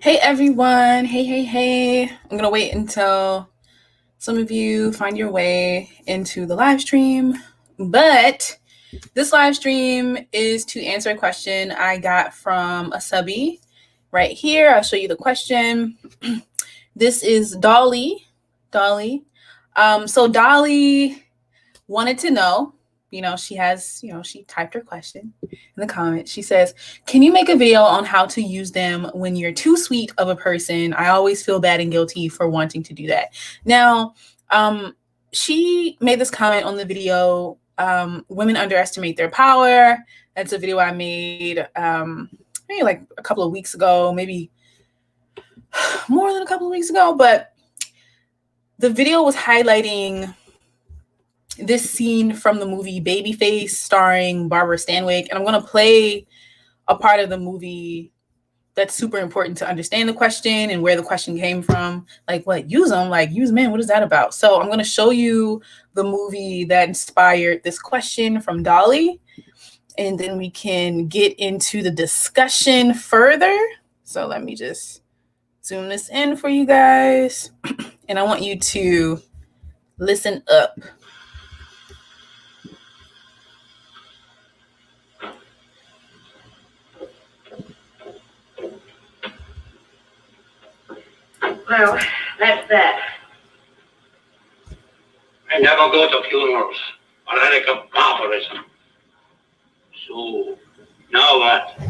Hey everyone, hey. I'm gonna wait until some of you find your way into the live stream. But this live stream is to answer a question I got from a subby right here. I'll show you the question. This is Dolly. So Dolly wanted to know, she typed her question in the comments. She says, can you make a video on how to use them when you're too sweet of a person? I always feel bad and guilty for wanting to do that. Now, she made this comment on the video, women underestimate their power. That's a video I made maybe like a couple of weeks ago, maybe more than a couple of weeks ago. But the video was highlighting this scene from the movie Babyface starring Barbara Stanwyck. And I'm going to play a part of the movie that's super important to understand the question and where the question came from. Like, what? Use them? Like, use men? What is that about? So I'm going to show you the movie that inspired this question from Dolly. And then we can get into the discussion further. So let me just zoom this in for you guys. And I want you to listen up. Well, that's that. I never go to funerals or relic of barbarism. So, now what?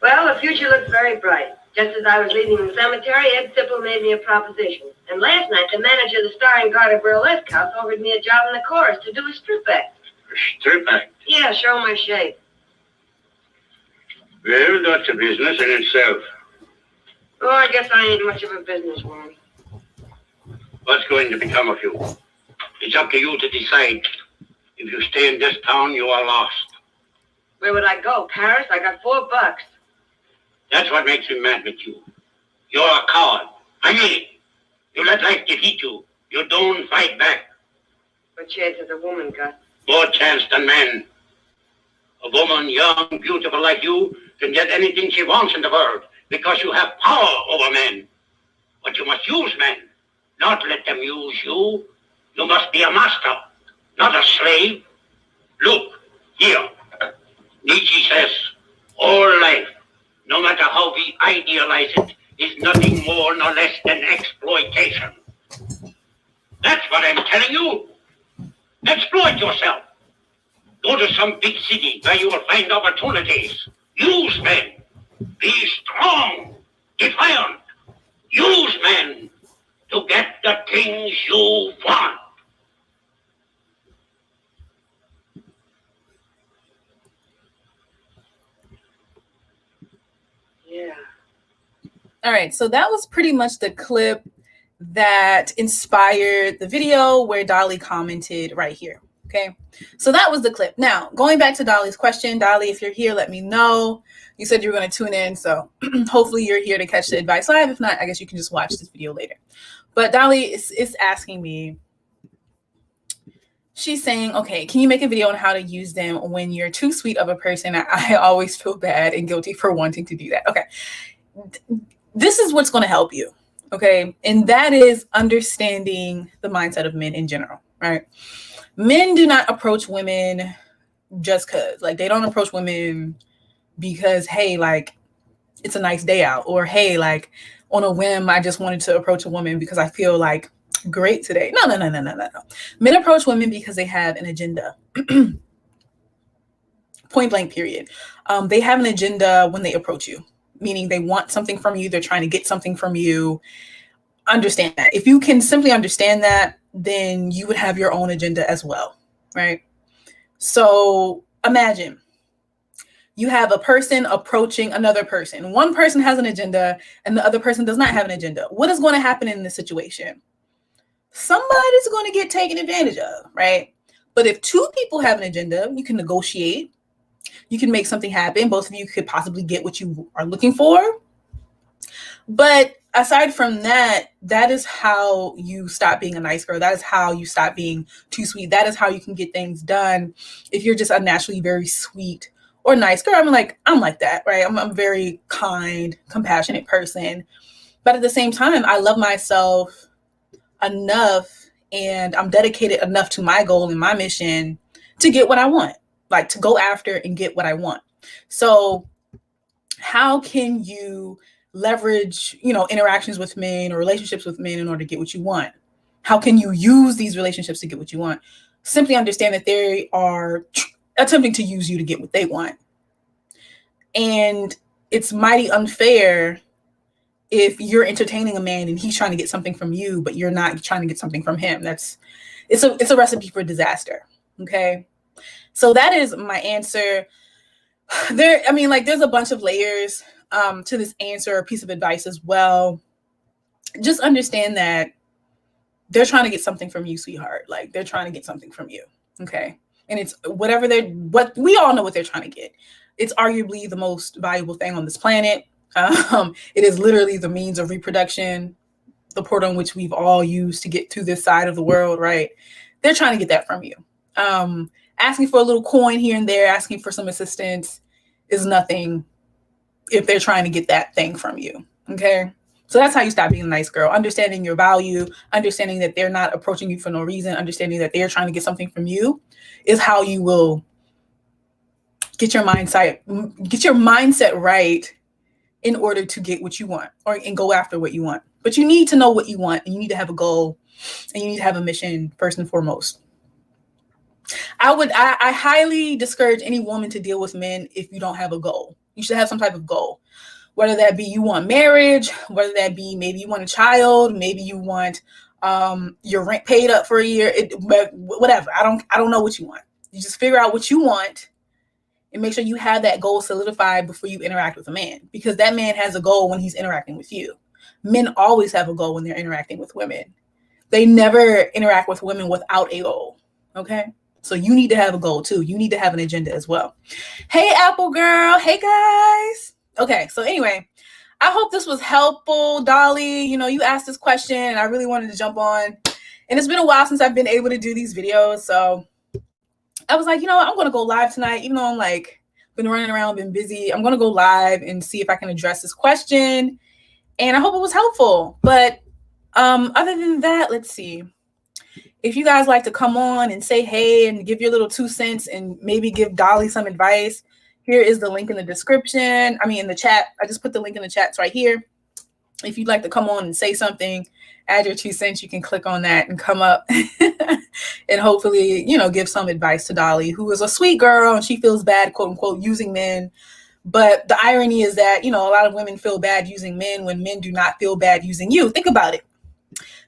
Well, the future looks very bright. Just as I was leaving the cemetery, Ed Sipple made me a proposition. And last night, the manager of the Starring Garter Burlesque House offered me a job in the chorus to do a strip act. A strip act? Yeah, show my shape. Well, that's a business in itself. Oh, I guess I ain't much of a businesswoman. What's going to become of you? It's up to you to decide. If you stay in this town, you are lost. Where would I go? Paris? I got $4. That's what makes me mad with you. You're a coward. I mean it. You let life defeat you. You don't fight back. What chance has a woman got? More chance than men. A woman, young, beautiful like you, can get anything she wants in the world because you have power over men. But you must use men, not let them use you. You must be a master, not a slave. Look, here. Nietzsche says, all life, no matter how we idealize it, is nothing more nor less than exploitation. That's what I'm telling you. Exploit yourself. Go to some big city where you will find opportunities. Use men. Be strong, defiant. Use men to get the things you want. Yeah. All right, so that was pretty much the clip that inspired the video where Dolly commented right here. Okay, so that was the clip. Now, going back to Dolly's question, Dolly, if you're here, let me know. You said you were going to tune in, so hopefully you're here to catch the advice live. If not, I guess you can just watch this video later. But Dolly is asking me, she's saying, okay, can you make a video on how to use them when you're too sweet of a person? I always feel bad and guilty for wanting to do that. Okay, this is what's going to help you. Okay, and that is understanding the mindset of men in general, right? Men do not approach women just because, like, they don't approach women because, hey, like, it's a nice day out, or hey, like, on a whim, I just wanted to approach a woman because I feel like great today. No. Men approach women because they have an agenda. Point blank, period. They have an agenda when they approach you, meaning they want something from you. They're trying to get something from you. Understand that. If you can simply understand that, then you would have your own agenda as well, right? So imagine you have a person approaching another person. One person has an agenda and the other person does not have an agenda. What is going to happen in this situation? Somebody's going to get taken advantage of, right? But if two people have an agenda, you can negotiate. You can make something happen. Both of you could possibly get what you are looking for. But aside from that, that is how you stop being a nice girl. That is how you stop being too sweet. That is how you can get things done if you're just unnaturally very sweet or nice girl. I'm like that, right? I'm a very kind, compassionate person. But at the same time, I love myself enough and I'm dedicated enough to my goal and my mission to get what I want, like to go after and get what I want. So how can you leverage, interactions with men or relationships with men in order to get what you want? How can you use these relationships to get what you want? Simply understand that they are attempting to use you to get what they want. And it's mighty unfair if you're entertaining a man and he's trying to get something from you, but you're not trying to get something from him. It's a recipe for disaster. Okay. So that is my answer. There's a bunch of layers to this answer or piece of advice as well. Just understand that they're trying to get something from you, sweetheart. Like they're trying to get something from you. Okay. And it's what we all know what they're trying to get. It's arguably the most valuable thing on this planet. It is literally the means of reproduction, the portal in which we've all used to get to this side of the world, right? They're trying to get that from you. Asking for a little coin here and there, asking for some assistance is nothing if they're trying to get that thing from you. Okay. So that's how you stop being a nice girl. Understanding your value, understanding that they're not approaching you for no reason, understanding that they're trying to get something from you is how you will get your mindset right in order to get what you want and go after what you want. But you need to know what you want and you need to have a goal and you need to have a mission first and foremost. I highly discourage any woman to deal with men if you don't have a goal. You should have some type of goal, whether that be you want marriage, whether that be maybe you want a child, maybe you want your rent paid up for a year, whatever. I don't know what you want. You just figure out what you want and make sure you have that goal solidified before you interact with a man, because that man has a goal when he's interacting with you. Men always have a goal when they're interacting with women. They never interact with women without a goal. Okay. So you need to have a goal too. You need to have an agenda as well. Hey, Apple girl. Hey guys. Okay. So anyway, I hope this was helpful. Dolly, you asked this question and I really wanted to jump on, and it's been a while since I've been able to do these videos. So I was like, I'm going to go live tonight, even though I'm been running around, been busy. I'm going to go live and see if I can address this question. And I hope it was helpful. But other than that, let's see. If you guys like to come on and say hey and give your little 2 cents and maybe give Dolly some advice, here is the link in the description. In the chat. I just put the link in the chat. It's right here. If you'd like to come on and say something, add your 2 cents, you can click on that and come up and hopefully, give some advice to Dolly, who is a sweet girl and she feels bad, quote unquote, using men. But the irony is that, a lot of women feel bad using men when men do not feel bad using you. Think about it.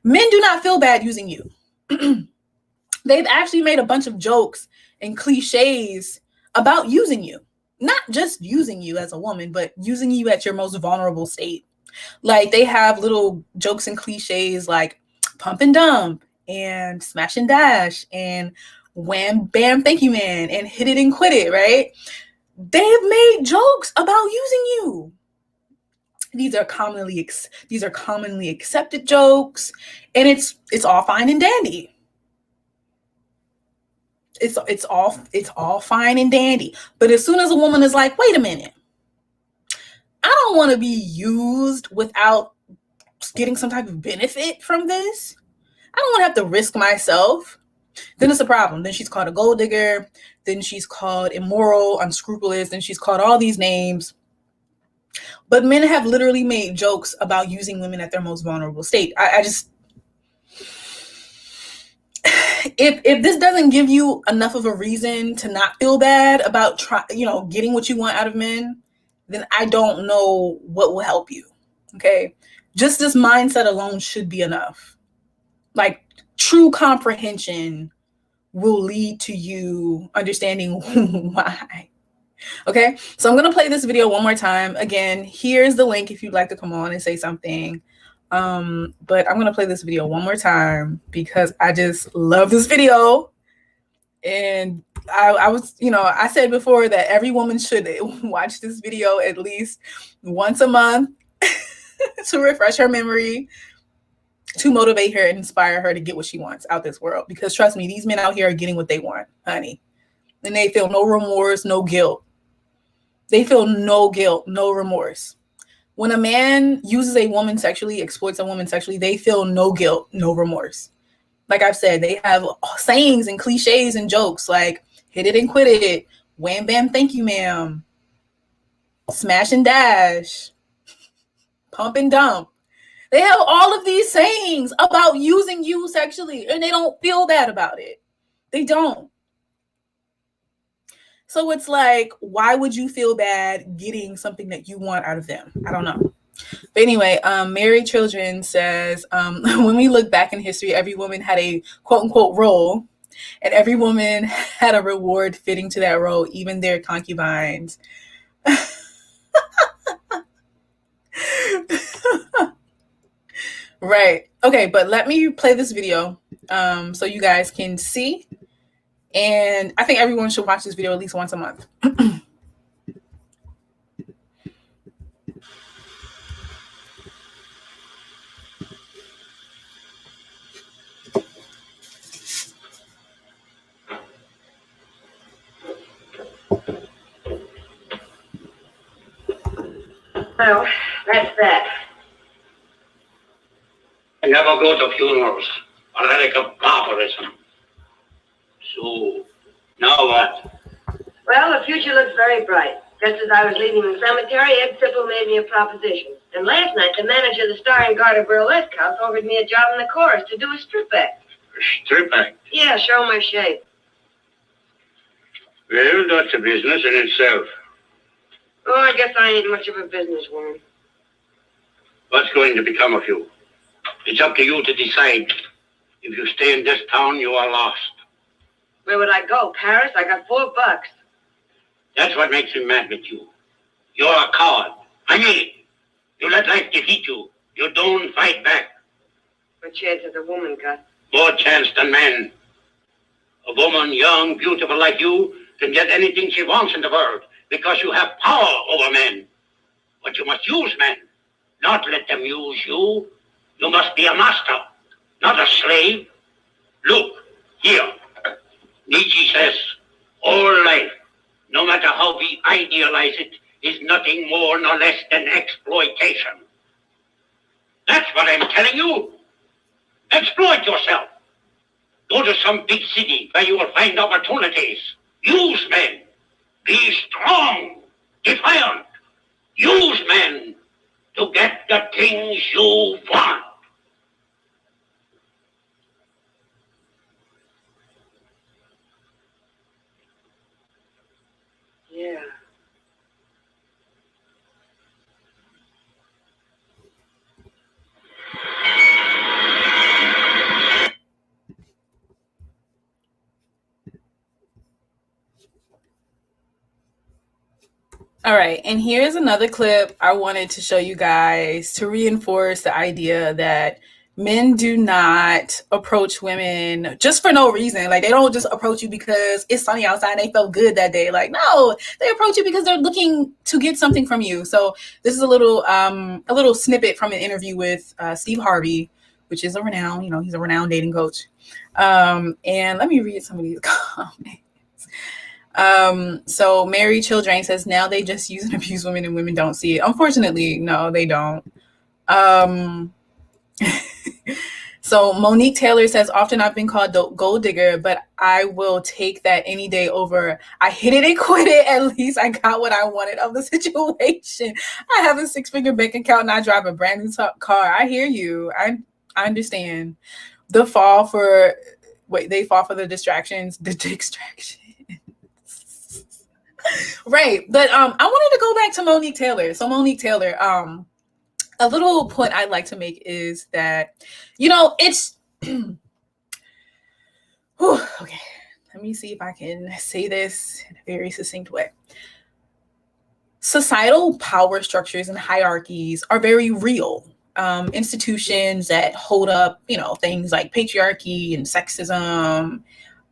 Men do not feel bad using you. They've actually made a bunch of jokes and cliches about using you, not just using you as a woman, but using you at your most vulnerable state. Like they have little jokes and cliches like pump and dump and smash and dash and wham, bam, thank you, man, and hit it and quit it, right? They've made jokes about using you. These are commonly accepted jokes, and it's all fine and dandy. It's all fine and dandy. But as soon as a woman is like, wait a minute, I don't want to be used without getting some type of benefit from this. I don't want to have to risk myself. Then it's a problem. Then she's called a gold digger. Then she's called immoral, unscrupulous. Then she's called all these names. But men have literally made jokes about using women at their most vulnerable state. I just, if this doesn't give you enough of a reason to not feel bad about getting what you want out of men, then I don't know what will help you. Okay. Just this mindset alone should be enough. Like true comprehension will lead to you understanding why. Okay, so I'm going to play this video one more time. Again, here's the link if you'd like to come on and say something. But I'm going to play this video one more time because I just love this video. And I said before that every woman should watch this video at least once a month to refresh her memory, to motivate her and inspire her to get what she wants out this world. Because trust me, these men out here are getting what they want, honey. And they feel no remorse, no guilt. They feel no guilt, no remorse. When a man uses a woman sexually, exploits a woman sexually, they feel no guilt, no remorse. Like I've said, they have sayings and cliches and jokes like hit it and quit it, wham bam, thank you ma'am, smash and dash, pump and dump. They have all of these sayings about using you sexually, and they don't feel bad about it. They don't. So it's like, why would you feel bad getting something that you want out of them? I don't know. But anyway, Mary Children says, when we look back in history, every woman had a quote unquote role, and every woman had a reward fitting to that role, even their concubines. Right. Okay, but let me play this video so you guys can see. And I think everyone should watch this video at least once a month. Well, that's that. I never go to funerals. A relic of barbarism. So, now what? Well, the future looks very bright. Just as I was leaving the cemetery, Ed Sipple made me a proposition. And last night, the manager of the Star and Garter Burlesque House offered me a job in the chorus to do a strip act. A strip act? Yeah, show my shape. Well, that's a business in itself. Oh, I guess I ain't much of a businesswoman. What's going to become of you? It's up to you to decide. If you stay in this town, you are lost. Where would I go? Paris? I got $4. That's what makes me mad with you. You're a coward. I mean it. You let life defeat you. You don't fight back. What chance has a woman got? More chance than men. A woman, young, beautiful like you, can get anything she wants in the world because you have power over men. But you must use men, not let them use you. You must be a master, not a slave. Look, here. Nietzsche says, all life, no matter how we idealize it, is nothing more nor less than exploitation. That's what I'm telling you. Exploit yourself. Go to some big city where you will find opportunities. Use men. Be strong, defiant. Use men to get the things you want. Yeah. All right, and here's another clip I wanted to show you guys to reinforce the idea that men do not approach women just for no reason. Like, they don't just approach you because it's sunny outside and they felt good that day. Like, no, they approach you because they're looking to get something from you. So this is a little snippet from an interview with Steve Harvey, which is a renowned, he's a renowned dating coach. And let me read some of these comments. So Mary Children says, now they just use and abuse women and women don't see it. Unfortunately, no, they don't. So Monique Taylor says, often I've been called gold digger, but I will take that any day over I hit it and quit it. At least I got what I wanted of the situation. I have a 6-figure bank account and I drive a brand new car. I hear you. I understand. They fall for the distractions, Right. But I wanted to go back to Monique Taylor. So Monique Taylor, a little point I'd like to make is that, it's okay. Let me see if I can say this in a very succinct way. Societal power structures and hierarchies are very real. Institutions that hold up, things like patriarchy and sexism,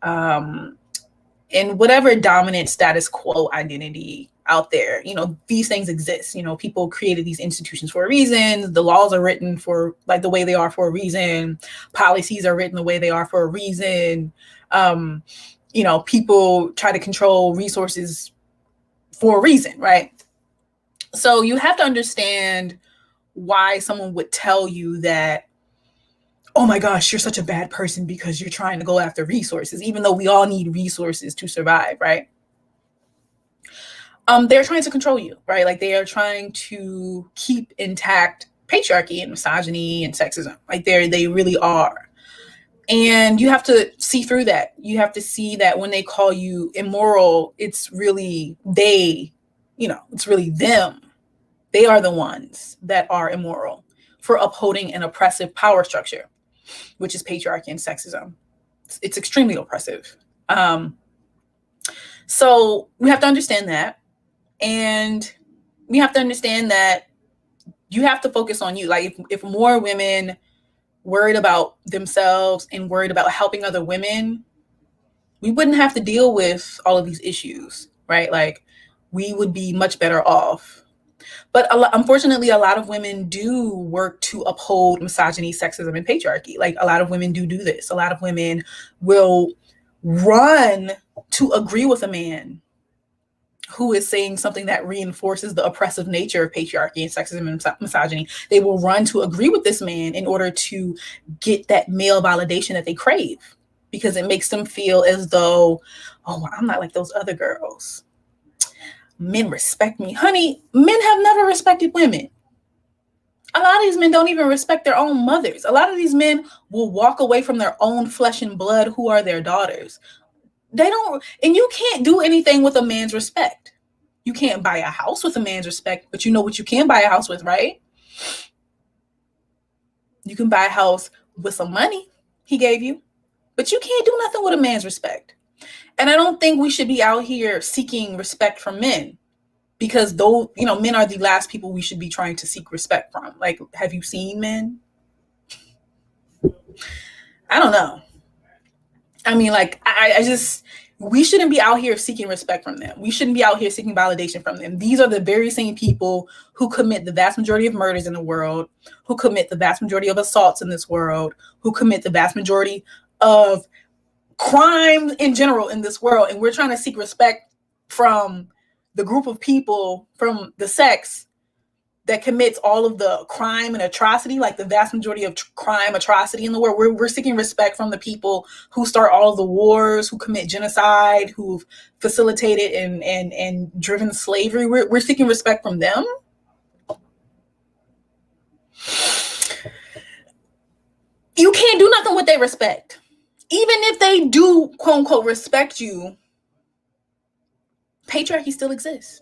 and whatever dominant status quo identity out there, these things exist. People created these institutions for a reason. The laws are written for like the way they are for a reason. Policies are written the way they are for a reason. People try to control resources for a reason, right? So you have to understand why someone would tell you that, oh my gosh, you're such a bad person because you're trying to go after resources, even though we all need resources to survive, right? They're trying to control you, right? Like they are trying to keep intact patriarchy and misogyny and sexism. Like they really are. And you have to see through that. You have to see that when they call you immoral, it's really it's really them. They are the ones that are immoral for upholding an oppressive power structure, which is patriarchy and sexism. It's extremely oppressive. So we have to understand that. And we have to understand that you have to focus on you. Like if more women worried about themselves and worried about helping other women, we wouldn't have to deal with all of these issues, right? Like we would be much better off. But unfortunately, a lot of women do work to uphold misogyny, sexism, and patriarchy. Like a lot of women do this. A lot of women will run to agree with a man who is saying something that reinforces the oppressive nature of patriarchy and sexism and misogyny. They will run to agree with this man in order to get that male validation that they crave, because it makes them feel as though, oh, I'm not like those other girls. Men respect me. Honey, men have never respected women. A lot of these men don't even respect their own mothers. A lot of these men will walk away from their own flesh and blood who are their daughters. They don't, and you can't do anything with a man's respect. You can't buy a house with a man's respect, but you know what you can buy a house with, right? You can buy a house with some money he gave you, but you can't do nothing with a man's respect. And I don't think we should be out here seeking respect from men, because though, men are the last people we should be trying to seek respect from. Like, have you seen men? I don't know. I mean, like, we shouldn't be out here seeking respect from them. We shouldn't be out here seeking validation from them. These are the very same people who commit the vast majority of murders in the world, who commit the vast majority of assaults in this world, who commit the vast majority of crime in general in this world. And we're trying to seek respect from the group of people, from the sex that commits all of the crime and atrocity, like the vast majority of crime, atrocity in the world. We're seeking respect from the people who start all of the wars, who commit genocide, who've facilitated and driven slavery. We're seeking respect from them. You can't do nothing with their respect. Even if they do, quote unquote, respect you, patriarchy still exists,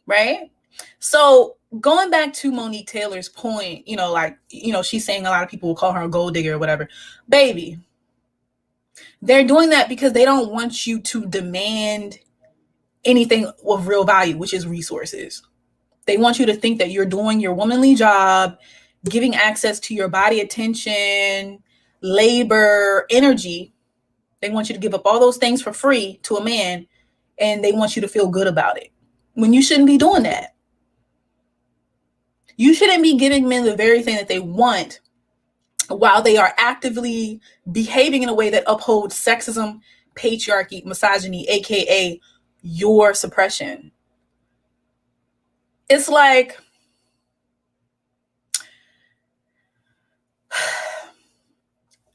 right? So going back to Monique Taylor's point, she's saying a lot of people will call her a gold digger or whatever. Baby, they're doing that because they don't want you to demand anything of real value, which is resources. They want you to think that you're doing your womanly job, giving access to your body, attention, labor, energy. They want you to give up all those things for free to a man, and they want you to feel good about it, when you shouldn't be doing that. You shouldn't be giving men the very thing that they want while they are actively behaving in a way that upholds sexism, patriarchy, misogyny, aka your suppression. It's like,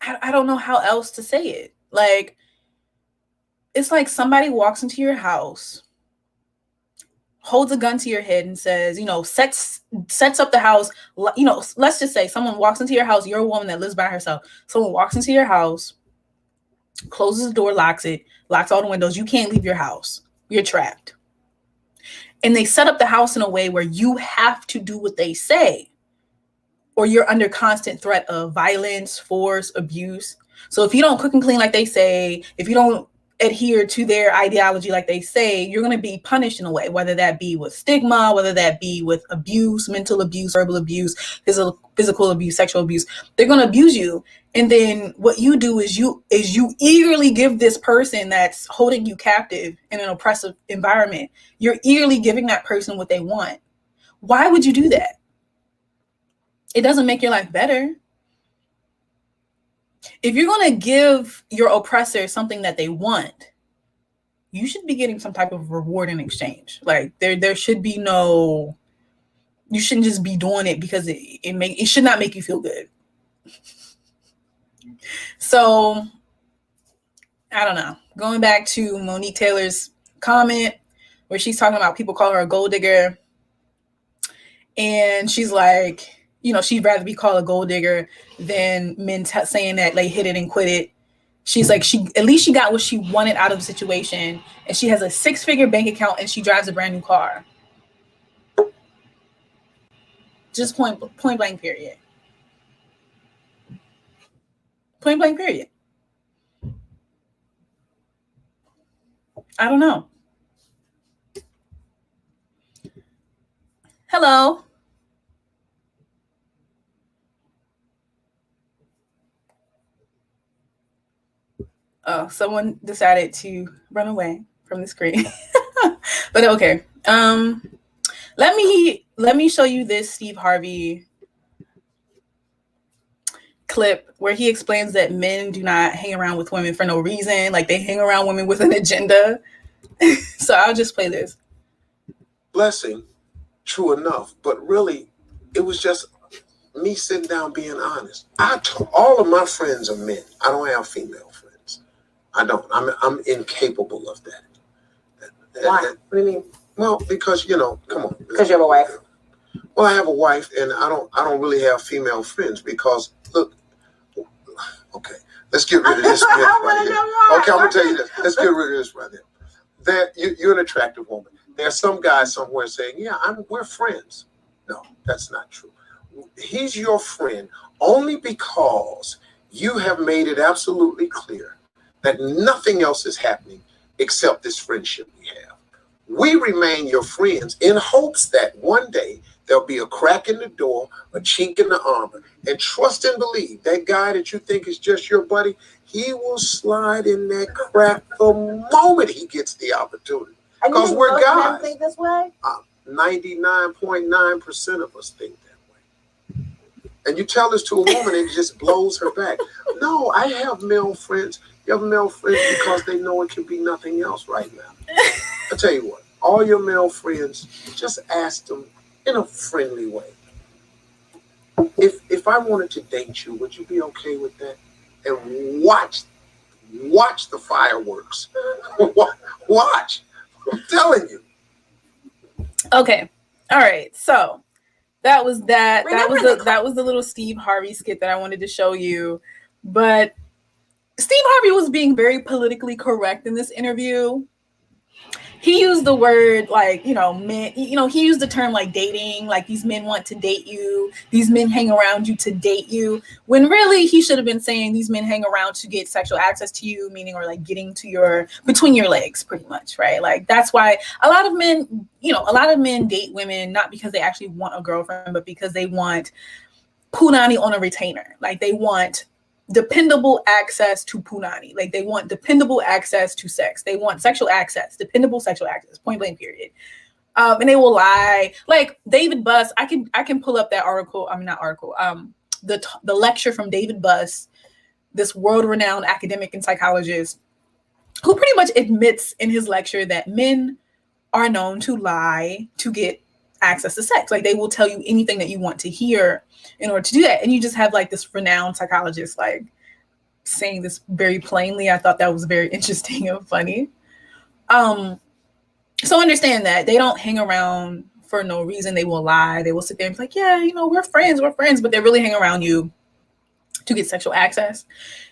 I don't know how else to say it. Like, it's like somebody walks into your house, holds a gun to your head and says, sets up the house. Let's just say someone walks into your house. You're a woman that lives by herself. Someone walks into your house, closes the door, locks it, locks all the windows. You can't leave your house. You're trapped. And they set up the house in a way where you have to do what they say, or you're under constant threat of violence, force, abuse. So if you don't cook and clean like they say, if you don't adhere to their ideology like they say, you're going to be punished in a way, whether that be with stigma, whether that be with abuse, mental abuse, verbal abuse, physical abuse, sexual abuse. They're going to abuse you. And then what you do is you eagerly give this person that's holding you captive in an oppressive environment, you're eagerly giving that person what they want. Why would you do that? It doesn't make your life better. If you're going to give your oppressor something that they want, you should be getting some type of reward in exchange. Like there should be no, you shouldn't just be doing it because it should not make you feel good. So I don't know. Going back to Monique Taylor's comment where she's talking about people call her a gold digger. And she's like, you know, she'd rather be called a gold digger than men saying that they hit it and quit it. She's like, at least she got what she wanted out of the situation. And she has a 6-figure bank account and she drives a brand new car. Just point blank period. Point blank period. I don't know. Hello. Oh, someone decided to run away from the screen. But okay. Let me show you this Steve Harvey clip where he explains that men do not hang around with women for no reason. Like, they hang around women with an agenda. So I'll just play this. Blessing, true enough, but really, it was just me sitting down being honest. All of my friends are men. I don't have female friends. I don't. I'm incapable of that. Why? What do you mean? Well, because, you know, come on. Because you have a wife. Well, I have a wife, and I don't really have female friends because, look, okay, let's get rid of this myth right here. Okay, I'm gonna tell you this. Let's get rid of this right there. You're an attractive woman. There's some guy somewhere saying, "Yeah, we're friends." No, that's not true. He's your friend only because you have made it absolutely clear that nothing else is happening except this friendship we have. We remain your friends in hopes that one day there'll be a crack in the door, a chink in the armor, and trust and believe that guy that you think is just your buddy, he will slide in that crack the moment he gets the opportunity. Because we're guys. Men think this way? 99.9% of us think that way. And you tell this to a woman and it just blows her back. No, I have male friends. You have male friends because they know it can be nothing else right now. I tell you what, all your male friends, just ask them in a friendly way. If I wanted to date you, would you be okay with that? And watch the fireworks. Watch. I'm telling you. Okay. All right. So that was that. That was the little Steve Harvey skit that I wanted to show you. But Steve Harvey was being very politically correct in this interview. He used the word like, men, he used the term like dating, like these men want to date you. These men hang around you to date you. When really he should have been saying these men hang around to get sexual access to you, meaning or like getting to between your legs pretty much, right? Like that's why a lot of men date women, not because they actually want a girlfriend, but because they want punani on a retainer. Like they want dependable access to punani. Like they want dependable access to sex. They want sexual access, dependable sexual access, point blank period. And they will lie. Like David Buss, I can pull up that article. I mean, not article. The lecture from David Buss, this world-renowned academic and psychologist, who pretty much admits in his lecture that men are known to lie to get access to sex. Like they will tell you anything that you want to hear in order to do that. And you just have like this renowned psychologist like saying this very plainly. I thought that was very interesting and funny. So understand that they don't hang around for no reason. They will lie. They will sit there and be like, yeah, we're friends, but they really hang around you to get sexual access.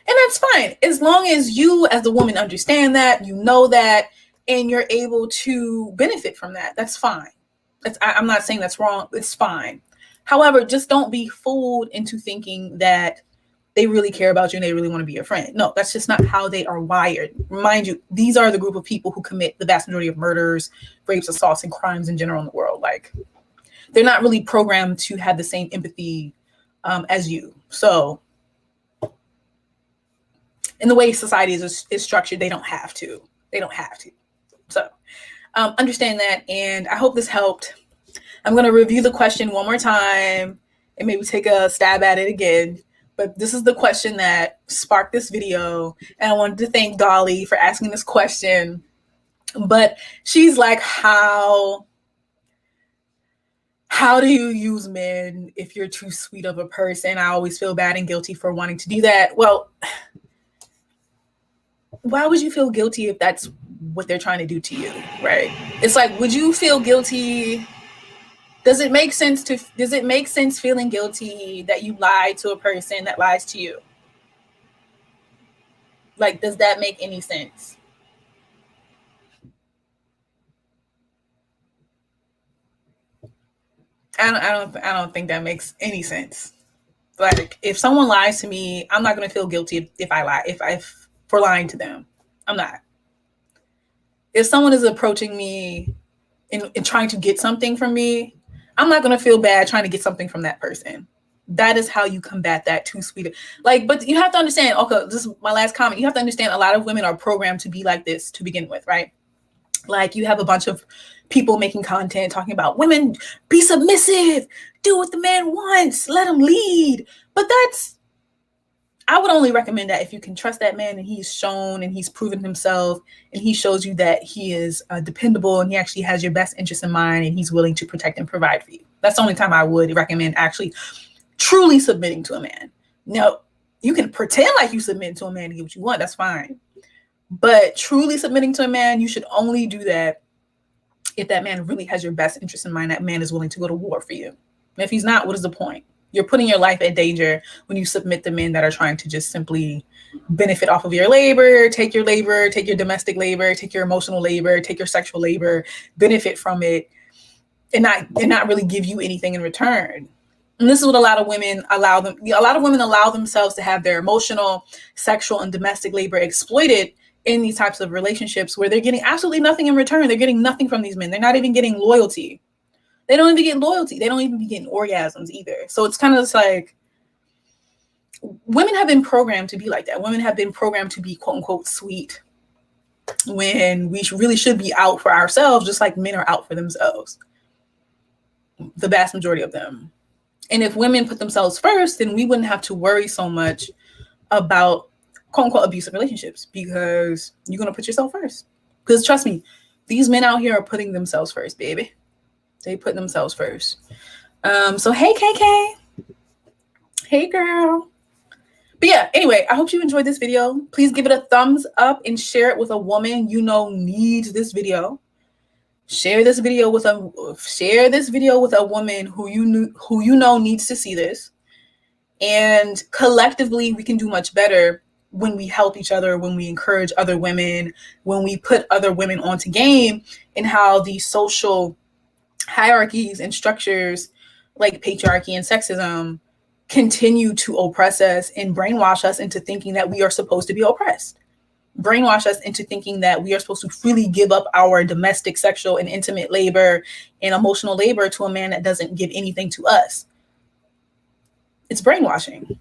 And that's fine. As long as you as the woman understand that, you know that, and you're able to benefit from that, that's fine. I'm not saying that's wrong. It's fine. However, just don't be fooled into thinking that they really care about you and they really want to be your friend. No, that's just not how they are wired. Mind you, these are the group of people who commit the vast majority of murders, rapes, assaults, and crimes in general in the world. Like, they're not really programmed to have the same empathy as you. So, in the way society is structured, they don't have to. So, understand that, and I hope this helped. I'm going to review the question one more time and maybe take a stab at it again. But this is the question that sparked this video, and I wanted to thank Dolly for asking this question. But she's like, how do you use men if you're too sweet of a person? I always feel bad and guilty for wanting to do that. Well, why would you feel guilty if that's what they're trying to do to you, right? It's like, would you feel guilty? Does it make sense feeling guilty that you lied to a person that lies to you? Like, does that make any sense? I don't think that makes any sense. Like, if someone lies to me, I'm not going to feel guilty if I lie, for lying to them. I'm not. If someone is approaching me and trying to get something from me, I'm not going to feel bad trying to get something from that person. That is how you combat that too sweet. Like, but you have to understand, okay, this is my last comment. You have to understand a lot of women are programmed to be like this to begin with, right? Like, you have a bunch of people making content talking about women, be submissive, do what the man wants, let him lead. But I would only recommend that if you can trust that man and he's shown and he's proven himself and he shows you that he is dependable and he actually has your best interest in mind and he's willing to protect and provide for you. That's the only time I would recommend actually truly submitting to a man. Now, you can pretend like you submit to a man to get what you want. That's fine. But truly submitting to a man, you should only do that if that man really has your best interest in mind. That man is willing to go to war for you. And if he's not, what is the point? You're putting your life at danger when you submit to men that are trying to just simply benefit off of your labor, take your domestic labor, take your emotional labor, take your sexual labor, benefit from it, and not really give you anything in return. And this is what a lot of women allow themselves to have their emotional, sexual, and domestic labor exploited in these types of relationships where they're getting absolutely nothing in return. They're getting nothing from these men. They're not even getting loyalty. They don't even get loyalty. They don't even be getting orgasms either. So it's kind of just like, women have been programmed to be like that. Women have been programmed to be quote unquote sweet when we really should be out for ourselves, just like men are out for themselves. The vast majority of them. And if women put themselves first, then we wouldn't have to worry so much about quote unquote abusive relationships, because you're going to put yourself first. Because trust me, these men out here are putting themselves first, baby. They put themselves first. So hey, KK. Hey, girl. But yeah, anyway, I hope you enjoyed this video. Please give it a thumbs up and share it with a woman you know needs this video. Share this video with a woman who you know needs to see this. And collectively, we can do much better when we help each other, when we encourage other women, when we put other women onto game, and how these social hierarchies and structures like patriarchy and sexism continue to oppress us and brainwash us into thinking that we are supposed to be oppressed. Brainwash us into thinking that we are supposed to freely give up our domestic, sexual, and intimate labor and emotional labor to a man that doesn't give anything to us. It's brainwashing.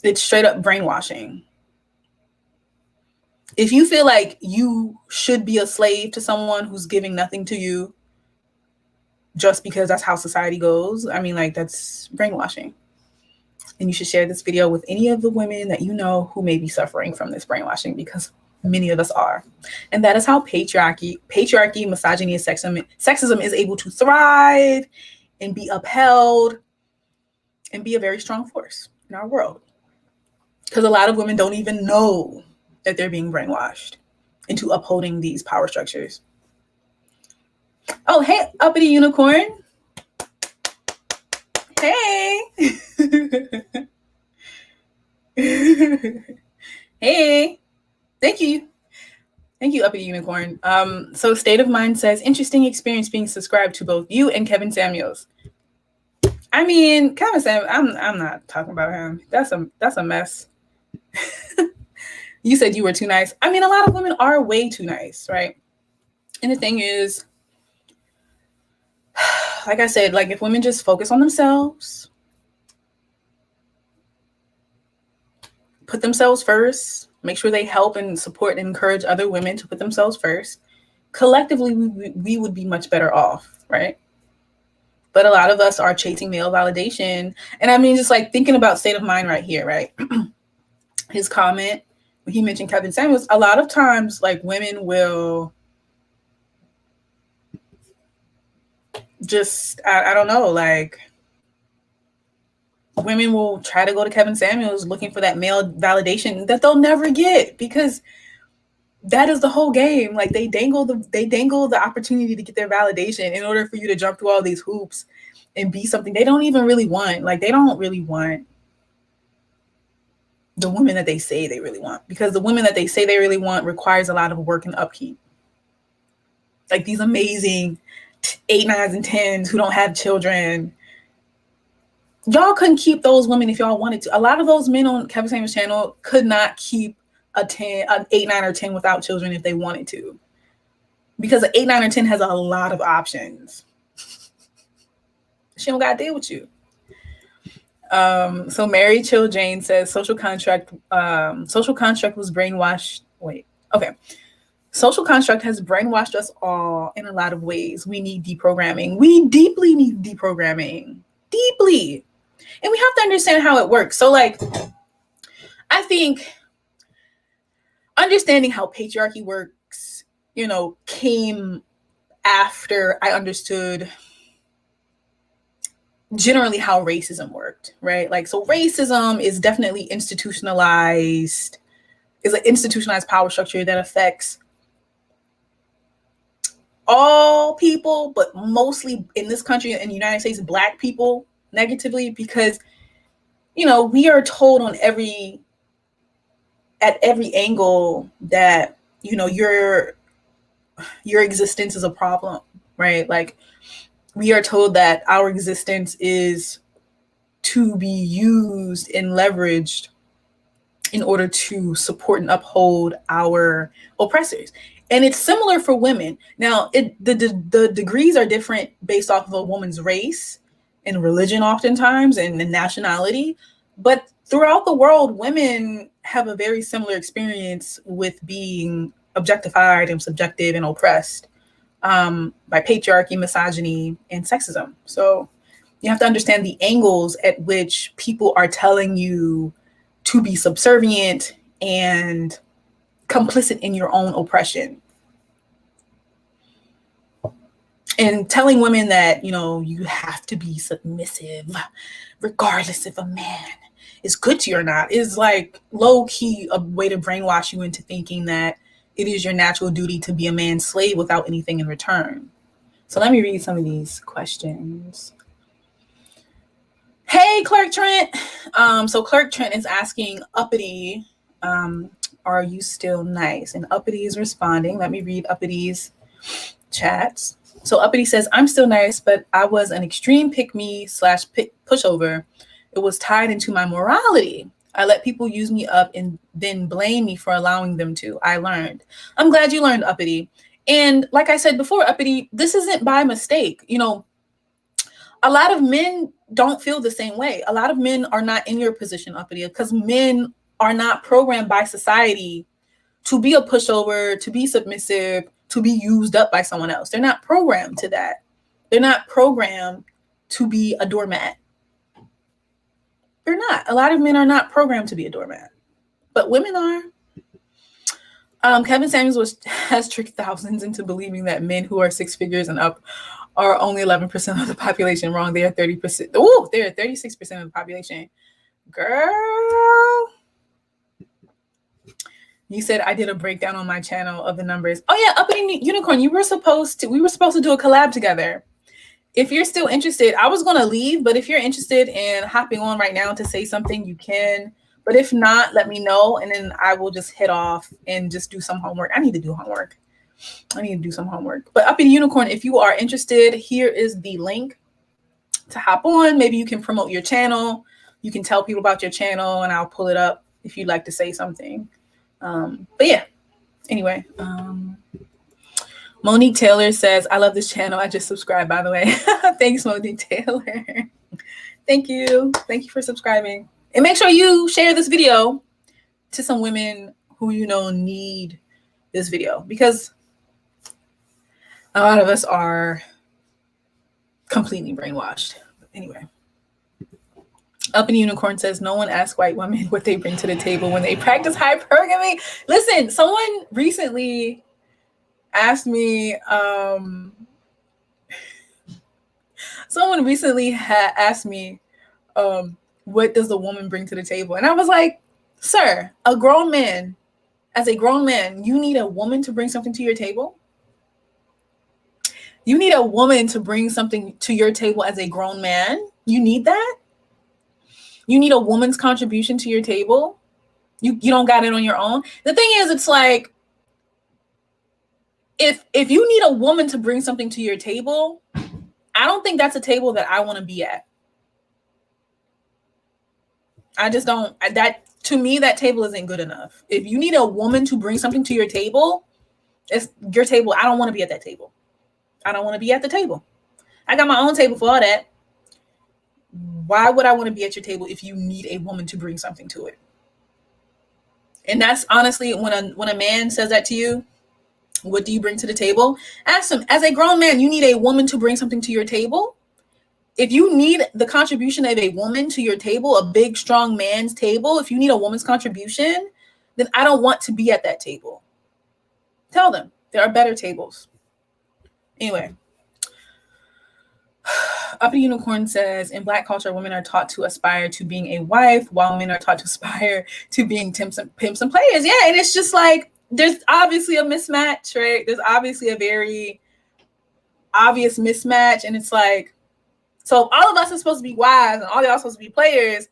It's straight up brainwashing. If you feel like you should be a slave to someone who's giving nothing to you just because that's how society goes, I mean, like, that's brainwashing. And you should share this video with any of the women that you know who may be suffering from this brainwashing, because many of us are. And that is how patriarchy, misogyny, and sexism is able to thrive and be upheld and be a very strong force in our world. Because a lot of women don't even know that they're being brainwashed into upholding these power structures. Oh, hey, uppity unicorn. Hey. Hey. Thank you, uppity unicorn. So State of Mind says, interesting experience being subscribed to both you and Kevin Samuels. I mean, Kevin Samuels, I'm not talking about him. That's a mess. You said you were too nice. I mean, a lot of women are way too nice, right? And the thing is, like I said, like, if women just focus on themselves, put themselves first, make sure they help and support and encourage other women to put themselves first, collectively, we would be much better off, right? But a lot of us are chasing male validation. And I mean, just like thinking about State of Mind right here, right? His comment he mentioned Kevin Samuels, a lot of times like women will just, I don't know, like women will try to go to Kevin Samuels looking for that male validation that they'll never get, because that is the whole game. Like they dangle the opportunity to get their validation in order for you to jump through all these hoops and be something they don't even really want. Like they don't really want the women that they say they really want, because the women that they say they really want requires a lot of work and upkeep. Like these amazing 8, 9s, and 10s who don't have children. Y'all couldn't keep those women if y'all wanted to. A lot of those men on Kevin Samuels' channel could not keep an 8, 9, or 10 without children if they wanted to, because an 8, 9, or 10 has a lot of options. She don't gotta deal with you. So Mary Chill Jane says social contract was brainwashed. Social construct has brainwashed us all in a lot of ways. We need deprogramming. We deeply need deprogramming. Deeply. And we have to understand how it works. So like, I think understanding how patriarchy works, came after I understood generally how racism worked, right? Like, so racism is definitely institutionalized, is an institutionalized power structure that affects all people, but mostly in this country, in the United States, Black people negatively, because, we are told at every angle that, your existence is a problem, right? Like, we are told that our existence is to be used and leveraged in order to support and uphold our oppressors. And it's similar for women. Now, the degrees are different based off of a woman's race and religion oftentimes, and nationality. But throughout the world, women have a very similar experience with being objectified and subjected and oppressed by patriarchy, misogyny, and sexism. So you have to understand the angles at which people are telling you to be subservient and complicit in your own oppression. And telling women that, you have to be submissive regardless if a man is good to you or not is like low key a way to brainwash you into thinking that it is your natural duty to be a man's slave without anything in return. So let me read some of these questions. Hey, Clerk Trent. So Clerk Trent is asking Uppity, are you still nice? And Uppity is responding. Let me read Uppity's chats. So Uppity says, I'm still nice, but I was an extreme pick-me / pushover. It was tied into my morality. I let people use me up and then blame me for allowing them to. I learned. I'm glad you learned, Uppity. And like I said before, Uppity, this isn't by mistake. A lot of men don't feel the same way. A lot of men are not in your position, Uppity, because men are not programmed by society to be a pushover, to be submissive, to be used up by someone else. They're not programmed to that. They're not programmed to be a doormat. They're not. A lot of men are not programmed to be a doormat, but women are. Kevin Samuels has tricked thousands into believing that men who are 6 figures and up are only 11% of the population. Wrong. They are 30%. Oh, they're 36% of the population. Girl. You said I did a breakdown on my channel of the numbers. Oh yeah, Uppity Unicorn, we were supposed to do a collab together. If you're still interested, I was going to leave, but if you're interested in hopping on right now to say something, you can. But if not, let me know, and then I will just head off and just do some homework. I need to do homework. But Uppity Unicorn, if you are interested, here is the link to hop on. Maybe you can promote your channel. You can tell people about your channel, and I'll pull it up if you'd like to say something. But yeah, anyway, Monique Taylor says, I love this channel. I just subscribed, by the way. Thanks, Monique Taylor. Thank you. Thank you for subscribing. And make sure you share this video to some women who need this video, because a lot of us are completely brainwashed. Anyway, Up in Unicorn says, no one asks white women what they bring to the table when they practice hypergamy. Listen, someone recently asked me, what does a woman bring to the table? And I was like, sir, as a grown man, you need a woman to bring something to your table? You need a woman to bring something to your table as a grown man? You need that? You need a woman's contribution to your table? You don't got it on your own? The thing is, it's like, if you need a woman to bring something to your table, I don't think that's a table that I want to be at. I just don't. To me, that table isn't good enough. If you need a woman to bring something to your table, it's your table. I don't want to be at that table. I don't want to be at the table. I got my own table for all that. Why would I want to be at your table if you need a woman to bring something to it? And that's honestly, when a man says that to you, what do you bring to the table? Ask him, as a grown man, you need a woman to bring something to your table? If you need the contribution of a woman to your table, a big, strong man's table, if you need a woman's contribution, then I don't want to be at that table. Tell them there are better tables. Anyway, Up a Unicorn says, in Black culture, women are taught to aspire to being a wife, while men are taught to aspire to being pimps and players. Yeah, and it's just like, there's obviously a mismatch, right? There's obviously a very obvious mismatch, and it's like, so if all of us are supposed to be wives and all y'all are supposed to be players,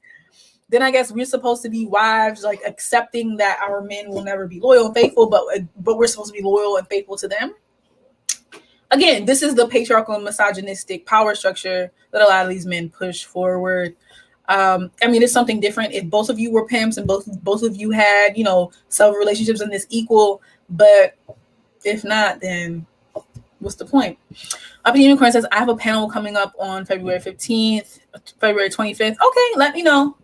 then I guess we're supposed to be wives, like accepting that our men will never be loyal and faithful, but we're supposed to be loyal and faithful to them. Again, this is the patriarchal and misogynistic power structure that a lot of these men push forward. I mean, it's something different if both of you were pimps and both of you had, several relationships and this equal. But if not, then what's the point? Up in Unicorn says, I have a panel coming up on February 15th, February 25th. Okay, let me know.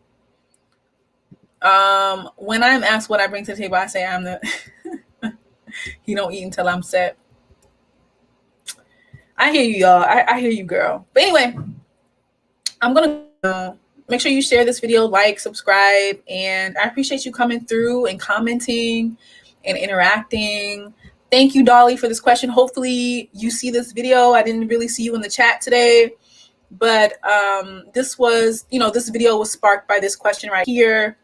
When I'm asked what I bring to the table, I say I'm the you don't eat until I'm set. I hear you, y'all. I hear you, girl. But anyway, I'm going to make sure you share this video, like, subscribe, and I appreciate you coming through and commenting and interacting. Thank you, Dolly, for this question. Hopefully you see this video. I didn't really see you in the chat today, but this video was sparked by this question right here.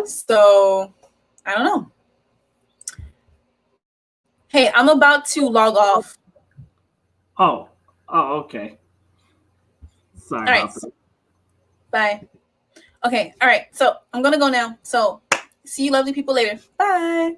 So I don't know. Hey, I'm about to log off. Oh, okay. Sorry. All right. Bye. Okay. All right. So I'm going to go now. So see you lovely people later. Bye.